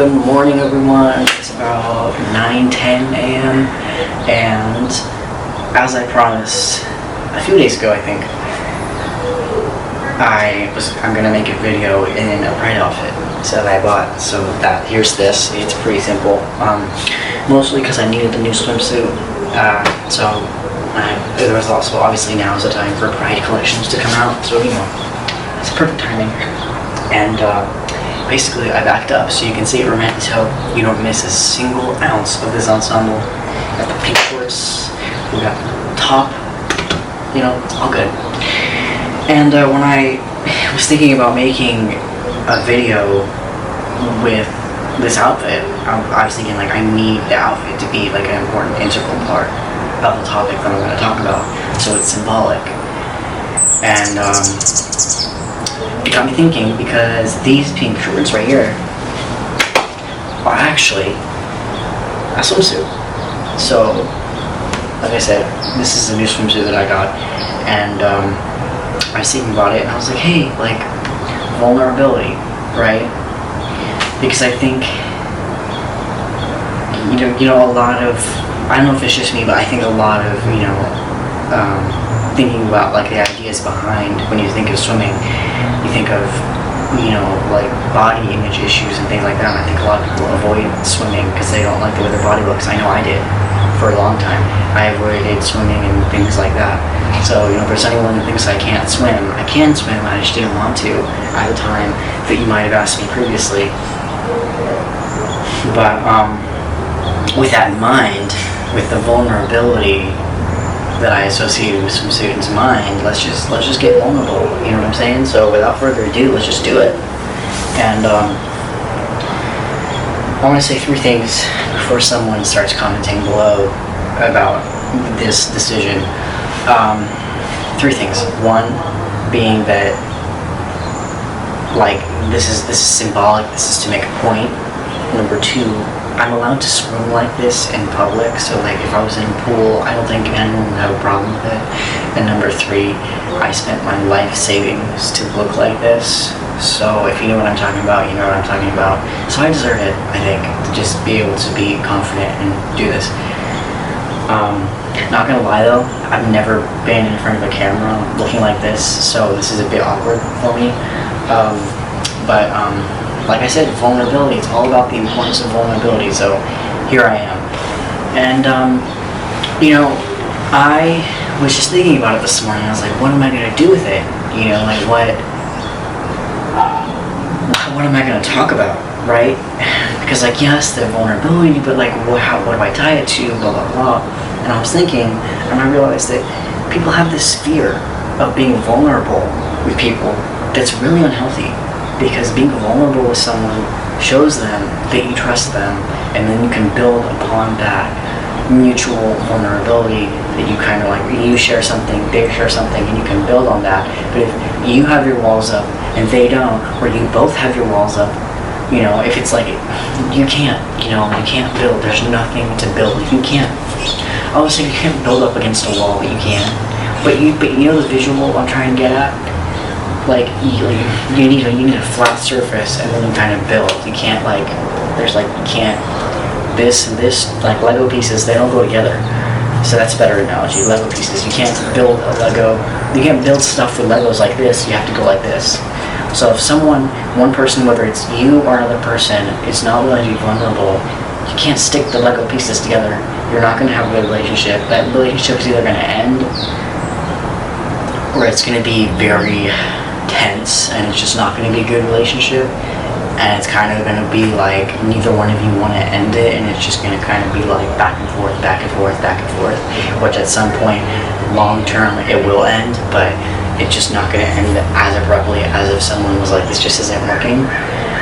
Good morning, everyone. It's about 9:10 a.m. and as I promised a few days ago, I think, I'm gonna make a video in a pride outfit that I bought. So here's this. It's pretty simple. Mostly because I needed the new swimsuit. There was also obviously now is the time for pride collections to come out. So it's perfect timing. And basically I backed up so you can see it from head to toe. You don't miss a single ounce of this ensemble. We got the pink shorts, we got the top, all good. And when I was thinking about making a video with this outfit, I was thinking I need the outfit to be an important integral part of the topic that I'm going to talk about. So it's symbolic. And it got me thinking because these pink shorts right here are actually a swimsuit. So, like I said, this is a new swimsuit that I got, and I was thinking about it, and I was like, hey, vulnerability, right? Because I think, a lot of, I don't know if it's just me, but I think a lot of, thinking about the ideas behind when you think of swimming, you think of body image issues and things like that. And I think a lot of people avoid swimming because they don't like the way their body looks. I know I did for a long time. I avoided swimming and things like that. So if there's anyone that thinks I can't swim, I can swim. I just didn't want to at the time that you might have asked me previously. But with that in mind, with the vulnerability that I associated with swimsuit's mind, let's just get vulnerable, you know what I'm saying? So without further ado, let's just do it. And I want to say 3 things before someone starts commenting below about this decision. 3 things. 1 being that this is symbolic, this is to make a point. Number 2, I'm allowed to swim like this in public, so if I was in a pool, I don't think anyone would have a problem with it. And number 3, I spent my life savings to look like this, so if you know what I'm talking about, you know what I'm talking about. So I deserve it, I think, to just be able to be confident and do this. Not gonna lie though, I've never been in front of a camera looking like this, so this is a bit awkward for me. Like I said, vulnerability, it's all about the importance of vulnerability, so here I am. And, I was just thinking about it this morning. I was like, what am I going to do with it? What am I going to talk about, right? Because, yes, the vulnerability, but, what do I tie it to, blah, blah, blah. And I was thinking, and I realized that people have this fear of being vulnerable with people that's really unhealthy. Because being vulnerable with someone shows them that you trust them, and then you can build upon that mutual vulnerability that you you share something, they share something, and you can build on that. But if you have your walls up and they don't, or you both have your walls up, if it's you can't, you can't build, there's nothing to build. You can't, obviously you can't build up against a wall, but you can. But you know the visual I'm trying to get at? You need a flat surface and then you kind of build. You can't you can't, this and this, Lego pieces, they don't go together. So that's a better analogy, Lego pieces. You can't build a Lego, you can't build stuff with Legos like this, you have to go like this. So if one person, whether it's you or another person, is not willing to be vulnerable, you can't stick the Lego pieces together. You're not going to have a good relationship. That relationship is either going to end or it's going to be very tense, and it's just not going to be a good relationship, and it's kind of going to be neither one of you want to end it, and it's just going to kind of be back and forth, back and forth, back and forth, which at some point long term it will end, but it's just not going to end as abruptly as if someone was this just isn't working,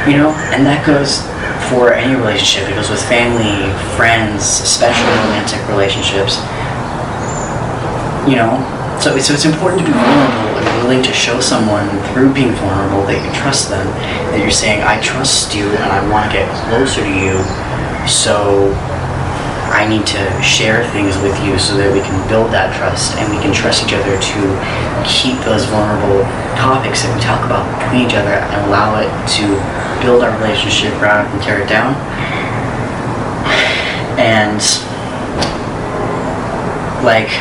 and that goes for any relationship. It goes with family, friends, especially romantic relationships, So it's important to be vulnerable and willing to show someone through being vulnerable that you trust them, that you're saying, I trust you and I want to get closer to you, so I need to share things with you so that we can build that trust and we can trust each other to keep those vulnerable topics that we talk about between each other and allow it to build our relationship rather than tear it down. And like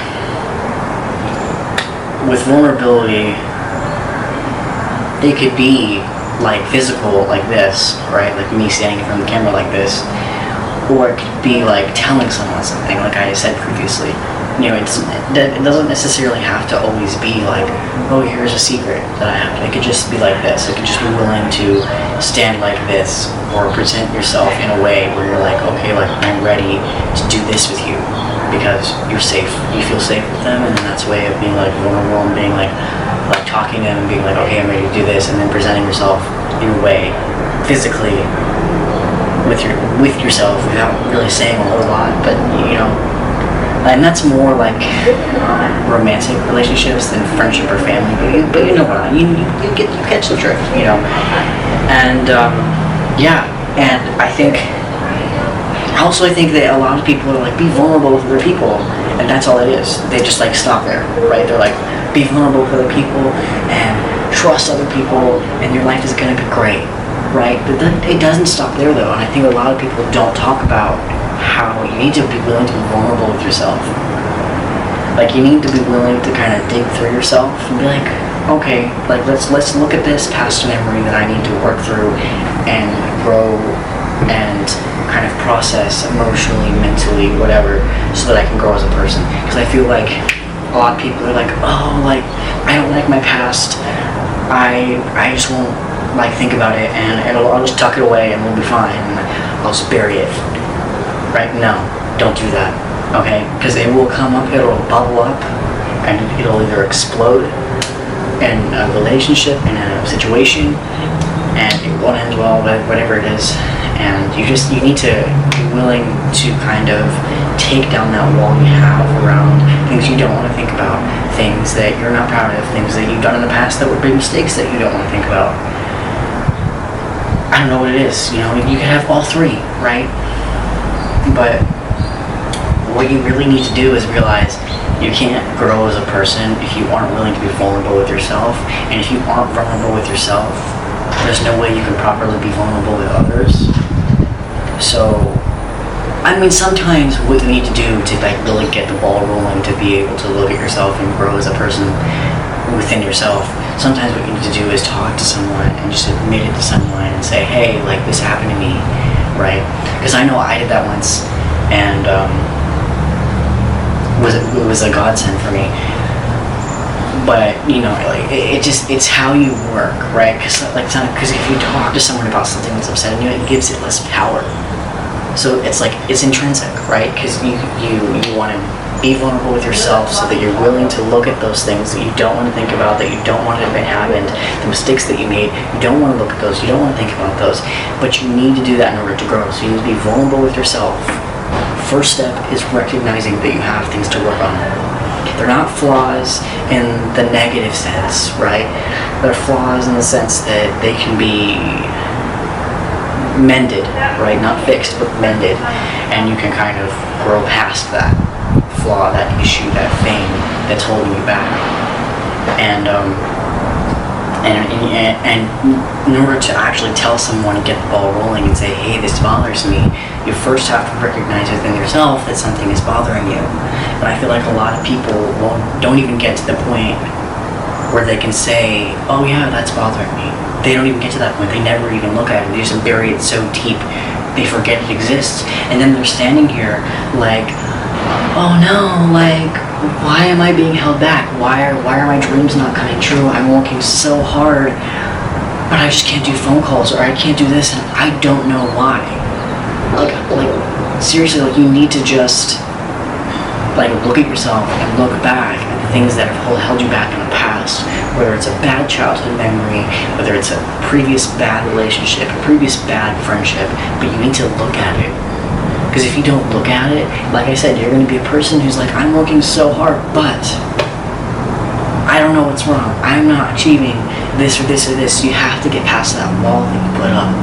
with vulnerability, it could be like physical, like this, right? Like me standing in front of the camera like this, or it could be like telling someone something, like I said previously. You know, it doesn't necessarily have to always be like, oh, here's a secret that I have. It could just be like this. It could just be willing to stand like this, or present yourself in a way where you're like, okay, like I'm ready to do this with you because you're safe. You feel safe with them, and then that's a way of being like vulnerable and being like talking to them and being like, okay, I'm ready to do this, and then presenting yourself in a way physically with yourself without really saying a whole lot, but you know. And that's more like romantic relationships than friendship or family. But you know what I mean. You catch the drift, you know. And yeah, and I think that a lot of people are like, be vulnerable with other people, and that's all it is. They just like stop there, right? They're like, be vulnerable with other people and trust other people, and your life is gonna be great, right? But it doesn't stop there though, and I think a lot of people don't talk about how you need to be willing to be vulnerable with yourself. Like you need to be willing to kind of dig through yourself and be like, okay, like let's look at this past memory that I need to work through and grow and kind of process emotionally, mentally, whatever, so that I can grow as a person. Because I feel like a lot of people are like, oh, like I don't like my past. I just won't like think about it, and I'll just tuck it away and we'll be fine. And I'll just bury it. Right? No, don't do that, okay? Because it will come up, it'll bubble up, and it'll either explode in a relationship, in a situation, and it won't end well, whatever it is. And you need to be willing to kind of take down that wall you have around things you don't want to think about, things that you're not proud of, things that you've done in the past that were big mistakes that you don't want to think about. I don't know what it is, you know, you can have all three, right? But what you really need to do is realize you can't grow as a person if you aren't willing to be vulnerable with yourself. And if you aren't vulnerable with yourself, there's no way you can properly be vulnerable with others. So, I mean, sometimes what you need to do to like really get the ball rolling, to be able to look at yourself and grow as a person within yourself, sometimes what you need to do is talk to someone and just admit it to someone and say, hey, like this happened to me. Right? Because I know I did that once, and it was a godsend for me. But you know, like it's how you work, right? Because if you talk to someone about something that's upsetting you, it gives it less power. So it's like it's intrinsic, right? Because you want to be vulnerable with yourself so that you're willing to look at those things that you don't want to think about, that you don't want to have happened, the mistakes that you made, you don't want to look at those, you don't want to think about those, but you need to do that in order to grow. So you need to be vulnerable with yourself. First step is recognizing that you have things to work on. They're not flaws in the negative sense, right? They're flaws in the sense that they can be mended, right? Not fixed, but mended. And you can kind of grow past that flaw, that issue, that thing that's holding you back. And in order to actually tell someone and get the ball rolling and say, hey, this bothers me, you first have to recognize within yourself that something is bothering you. And I feel like a lot of people don't even get to the point where they can say, oh yeah, that's bothering me. They don't even get to that point. They never even look at it. They just bury it so deep they forget it exists. And then they're standing here like, oh no, like, why am I being held back? Why are my dreams not coming true? I'm working so hard, but I just can't do phone calls, or I can't do this, and I don't know why. Like seriously, like you need to just like look at yourself and look back at the things that have held you back in the past, whether it's a bad childhood memory, whether it's a previous bad relationship, a previous bad friendship, but you need to look at it. Because if you don't look at it, like I said, you're going to be a person who's like, I'm working so hard, but I don't know what's wrong. I'm not achieving this or this or this. You have to get past that wall that you put up.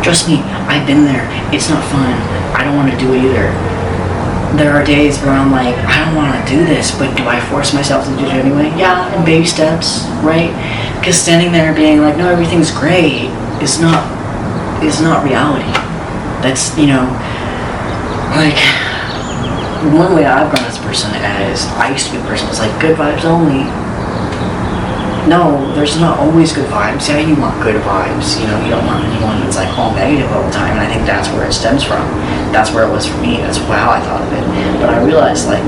Trust me, I've been there. It's not fun. I don't want to do it either. There are days where I'm like, I don't want to do this, but do I force myself to do it anyway? Yeah, in baby steps, right? Because standing there being like, no, everything's great is not reality. That's, like, one way I've gone as a person is, I used to be the person that's like, good vibes only. No, there's not always good vibes. Yeah, you want good vibes. You don't want anyone that's like all negative all the time. And I think that's where it stems from. That's where it was for me. That's how I thought of it. But I realized, like,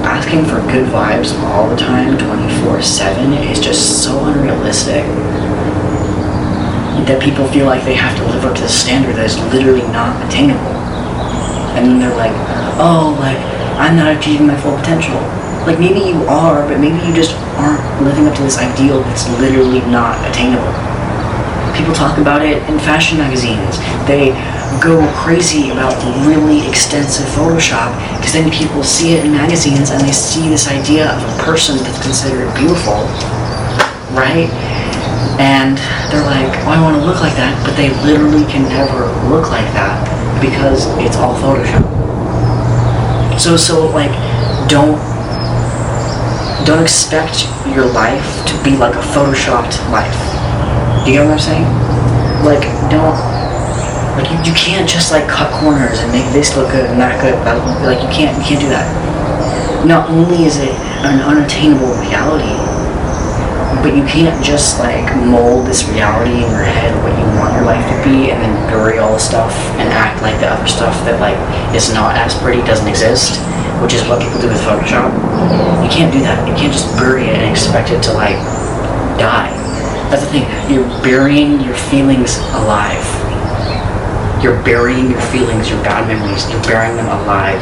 asking for good vibes all the time, 24/7, is just so unrealistic that people feel like they have to live up to the standard that is literally not attainable. And then they're like, oh, like, I'm not achieving my full potential. Like, maybe you are, but maybe you just aren't living up to this ideal that's literally not attainable. People talk about it in fashion magazines. They go crazy about really extensive Photoshop because then people see it in magazines and they see this idea of a person that's considered beautiful, right? And they're like, oh, I want to look like that, but they literally can never look like that because it's all Photoshop. So like, don't expect your life to be like a photoshopped life. Do you know what I'm saying? Like, you can't just like cut corners and make this look good and that good. Like, you can't do that. Not only is it an unattainable reality, but you can't just like mold this reality in your head what you want your life to be and then bury all the stuff and act like the other stuff that like is not as pretty doesn't exist, which is what people do with Photoshop. You can't do that. You can't just bury it and expect it to like die. That's the thing. You're burying your feelings alive. You're burying your feelings, your bad memories. You're burying them alive.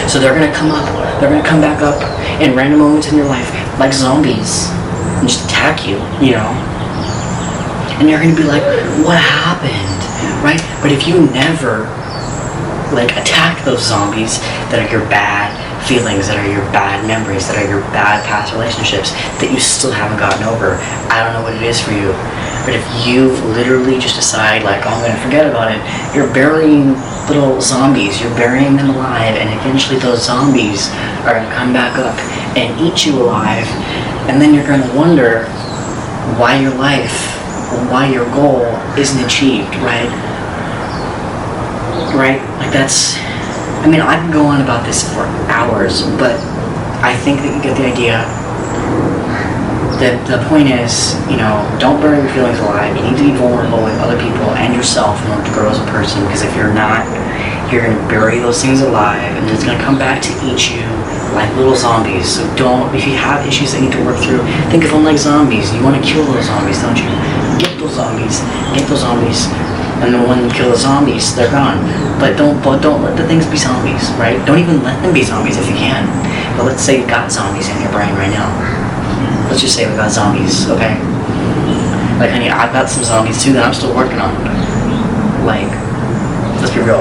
So they're gonna come up. They're gonna come back up in random moments in your life like zombies and just attack you, And you're gonna be like, what happened, right? But if you never like attack those zombies that are your bad feelings, that are your bad memories, that are your bad past relationships that you still haven't gotten over, I don't know what it is for you. But if you literally just decide like, oh, I'm gonna forget about it, you're burying little zombies, you're burying them alive, and eventually those zombies are gonna come back up and eat you alive, and then you're gonna wonder why your life, why your goal isn't achieved, right? Right? Like that's, I mean, I can go on about this for hours, but I think that you get the idea. The point is, don't bury your feelings alive. You need to be vulnerable with other people and yourself in order to grow as a person, because if you're not, you're going to bury those things alive and it's going to come back to eat you like little zombies. So if you have issues that you need to work through, think of them like zombies. You want to kill those zombies, don't you? Get those zombies. And then when you kill the zombies, they're gone. But don't let the things be zombies, right? Don't even let them be zombies if you can. But let's say you got zombies in your brain right now. Let's just say we got zombies, okay? Like, honey, I've got some zombies too that I'm still working on. Like, let's be real.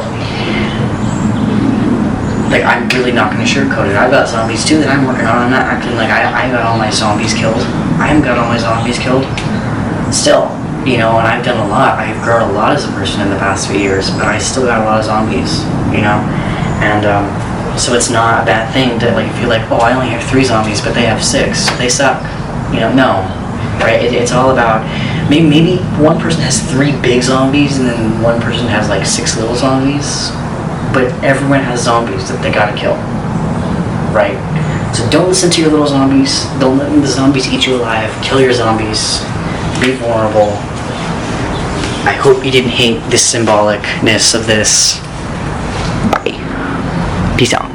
Like, I'm really not gonna sugarcoat it. I've got zombies too that I'm working on. I'm not acting like I got all my zombies killed. I haven't got all my zombies killed. Still. And I've done a lot. I've grown a lot as a person in the past few years, but I still got a lot of zombies, And so it's not a bad thing to like feel like, oh, I only have 3 zombies, but they have 6. They suck. No, right? It's all about maybe one person has 3 big zombies and then one person has like 6 little zombies, but everyone has zombies that they gotta kill, right? So don't listen to your little zombies. Don't let the zombies eat you alive. Kill your zombies. Be vulnerable. I hope you didn't hate the symbolicness of this. Bye. Peace out.